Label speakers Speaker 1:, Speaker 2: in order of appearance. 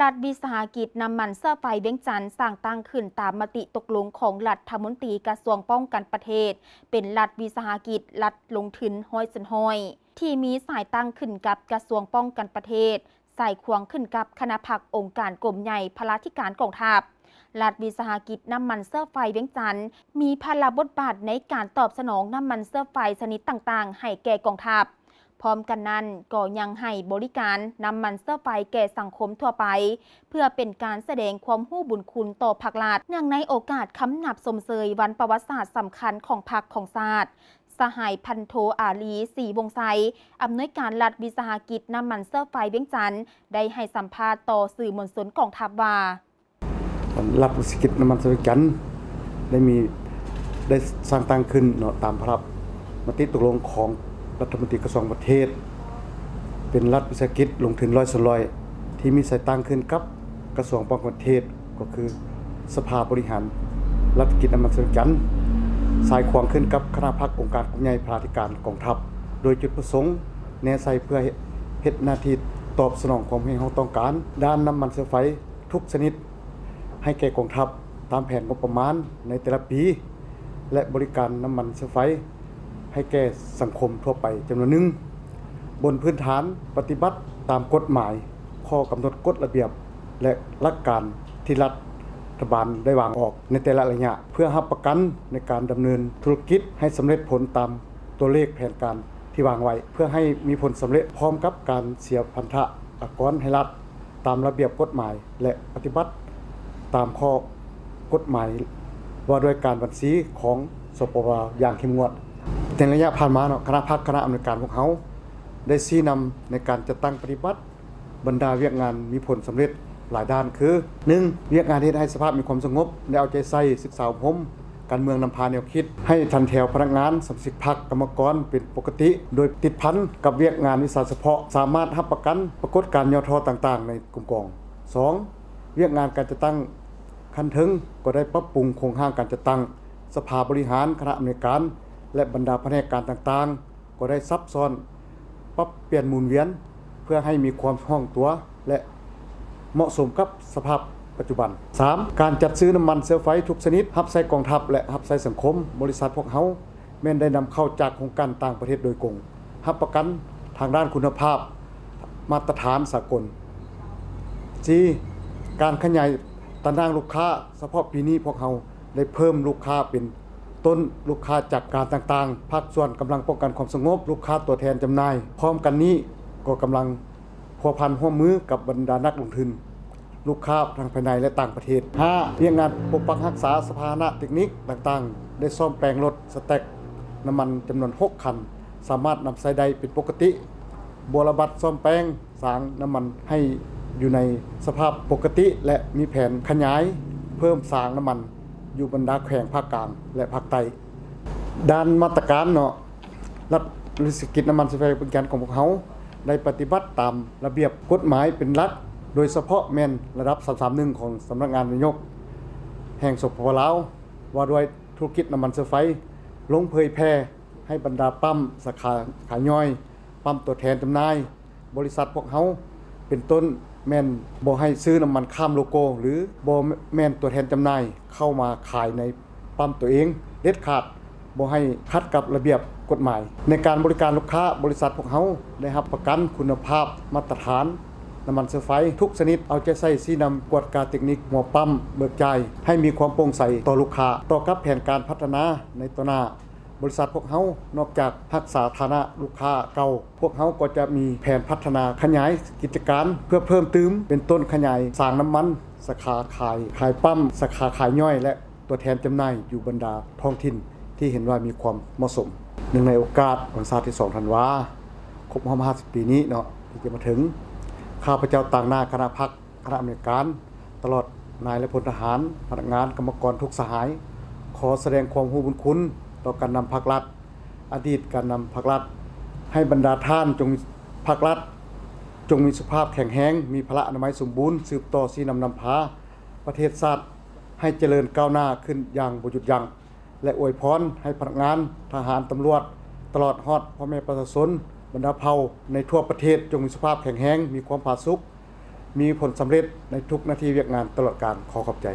Speaker 1: รัฐวิสาหกิจน้ำมันเสื้อไฟเวียงจันทร์สร้างตั้งขึ้นตามมติตกลงของรัฐมนตรีกระทรวงป้องกันประเทศเป็นรัฐวิสาหกิจรัฐลงทุนห้อยสันห้อยที่มีสายตั้งขึ้นกับกระทรวงป้องกันประเทศสายควงขึ้นกับคณะพักองค์การกรมใหญ่พลาธิการกองทัพรัฐวิสาหกิจน้ำมันเสื้อไฟเวียงจันทร์มีภาระบทบาทในการตอบสนองน้ำมันเสื้อไฟชนิดต่างๆให้แก่กองทัพพร้อมกันนั้นก็ยังให้บริการน้ำมันเสื้อไฟแก่สังคมทั่วไปเพื่อเป็นการแสดงความรู้บุญคุณต่อภาครัฐเนื่องในโอกาสคำนับสมเสยวันประวัติศาสตร์สำคัญของพรรคของชาติสหายพันโทอาลีศรีวงไซอำนวยการรัฐวิสาหกิจน้ำมันเสื้อไฟเวียงจันทร์ได้ให้สัมภาษณ์ต่อสื่อมวลชนกองทัพว่า
Speaker 2: รัฐวิสาหกิจน้ำมันเสื้อไฟจันทร์ได้สร้างตั้งขึ้นตามพระราชมติตกลงของรัฐมนตรีกระทรวงประเทศเป็นรัฐวิสาหกิจลงทุน100%ที่มีสายตั้งขึ้นกับกระทรวงป้องกันประเทศก็คือสภาบริหารรัฐวิสาหกิจน้ำมันเสื้อไฟจันทร์สายควงขึ้นกับคณะพักองค์การกรมใหญ่พลาธิการกองทัพโดยจุดประสงค์แนวใส่เพื่อเฮ็ดหน้าที่ตอบสนองความที่เราต้องการด้านน้ำมันเสื้อไฟทุกชนิดให้แก่กองทัพตามแผนงบประมาณในแต่ละปีและบริการน้ำมันเสื้อไฟให้แก่สังคมทั่วไปจำนวนหนึ่งบนพื้นฐานปฏิบัติตามกฎหมายข้อกำหนดกฎระเบียบและหลักการที่รัฐบาลได้วางออกในแต่ละระยะเพื่อรับประกันในการดำเนินธุรกิจให้สำเร็จผลตามตัวเลขแผนการที่วางไว้เพื่อให้มีผลสำเร็จพร้อมกับการเสียพันธะอากรให้รัฐตามระเบียบกฎหมายและปฏิบัติตามข้อกฎหมายว่าด้วยการบัญชีของสปวอย่างเข้มงวดในระยะผ่านมาคณะพักคณะอำนวยการพวกเขาได้ชี้นำในการจัดตั้งปฏิบัติบรรดาเวียกงานมีผลสำเร็จหลายด้านคือ 1. เวียกงานที่ให้สภาพมีความสงบและเอาใจใส่ศึกษาอบรมการเมืองนำพาแนวคิดให้ทันแถวพนักงานสมาชิกพรรคกรรมกรเป็นปกติโดยติดพันกับเวียกงานวิสาหเฉพาะสามารถรับประกันปรากฏการย่อท้อต่างๆในกลุ่มกอง 2. เวียกงานการจัดตั้งขั้นถึงก็ได้ปรับปรุงโครงสร้างการจัดตั้งสภาบริหารคณะอำนวยการและบรรดาแผนกการต่างๆก็ได้ซับซ้อนปรับเปลี่ยนหมุนเวียนเพื่อให้มีความคล่องตัวและเหมาะสมกับสภาพปัจจุบัน 3. การจัดซื้อน้ำมันเสื้อไฟทุกชนิดรับใช้กองทัพและรับใช้สังคมบริษัทพวกเขาแม้นได้นำเข้าจากโครงการต่างประเทศโดยกงรับประกันทางด้านคุณภาพมาตรฐานสากล 4. การขยายตารางลูกค้าเฉพาะปีนี้พวกเขาได้เพิ่มลูกค้าเป็นต้นลูกค้าจากการต่างๆภาคส่วนกำลังป้องกันความสงบลูกค้าตัวแทนจำหน่ายพร้อมกันนี้ก็กำลังพัวพันร่วมมือกับบรรดานักลงทุนลูกค้าทางภายในและต่างประเทศ 5. เรียงงานปกปักรักษาสภานะเทคนิคต่างๆได้ซ่อมแปลงรถสแต็กน้ำมันจำนวน6คันสามารถนำใช้ได้เป็นปกติบรบัตรซ่อมแปลงสางน้ำมันให้อยู่ในสภาพปกติและมีแผนขยายเพิ่มสางน้ำมันอยู่บรรดาแขวงภาคกลางและภาคใต้ด้านมาตรการรัฐวิสาหกิจน้ำมันเสื้อไฟเป็นการของพวกเขาได้ปฏิบัติตามระเบียบกฎหมายเป็นหลักโดยเฉพาะแม่นระดับ331ของสำนักงานนายกแห่งสปป.ลาวว่าด้วยธุรกิจน้ำมันเสื้อไฟลงเผยแพร่ให้บรรดาปั๊มสาขาขายย่อยปั๊มตัวแทนจำหน่ายบริษัทพวกเขาเป็นต้นแม่นบ่ให้ซื้อน้ำมันข้ามโลโก้หรือบ่แม่นตัวแทนจำหน่ายเข้ามาขายในปั๊มตัวเองเด็ดขาดบ่ให้ขัดกับระเบียบกฎหมายในการบริการลูกค้าบริษัทพวกเขาได้รับประกันคุณภาพมาตรฐานน้ำมันเสื้อไฟทุกชนิดเอาใจใส่ชี้นำกวดการเทคนิคหัวปั๊มเบิกจ่ายให้มีความโปร่งใสต่อลูกค้าต่อกับแผนการพัฒนาในตัวหน้าบริษัทพวกเขานอกจากรักษาฐานะลูกค้าเก่าพวกเขาก็จะมีแผนพัฒนาขยายกิจการเพื่อเพิ่มเติมเป็นต้นขยายสร้างน้ำมันสาขาขายปั๊มสาขาขายย่อยและตัวแทนจำหน่ายอยู่บรรดาท้องถิ่นที่เห็นว่ามีความเหมาะสมเนื่องในโอกาสวันศาสตร์ที่2ธันวาครบ50ปีนี้ที่จะมาถึงข้าพเจ้าต่างหน้าคณะพักคณะอำนวยการตลอดนายและพลทหารพนักงานกรรมกรทุกสหายขอแสดงความรู้บุญคุณต่อการนำภาครัฐอดีตการนำภาครัฐให้บรรดาท่านจงภาครัฐจงมีสุขภาพแข็งแรงมีพละอนามัยสมบูรณ์สืบต่อสีนำพาประเทศชาติให้เจริญก้าวหน้าขึ้นอย่างบ่หยุดยั้งและอวยพรให้พนักงานทหารตำรวจตลอดฮอดพ่อแม่ประชาชนบรรดาเผ่าในทั่วประเทศจงมีสุขภาพแข็งแรงมีความผาสุก มีผลสำเร็จในทุกหน้าที่เวียกงานตลอดการขอขอบใจ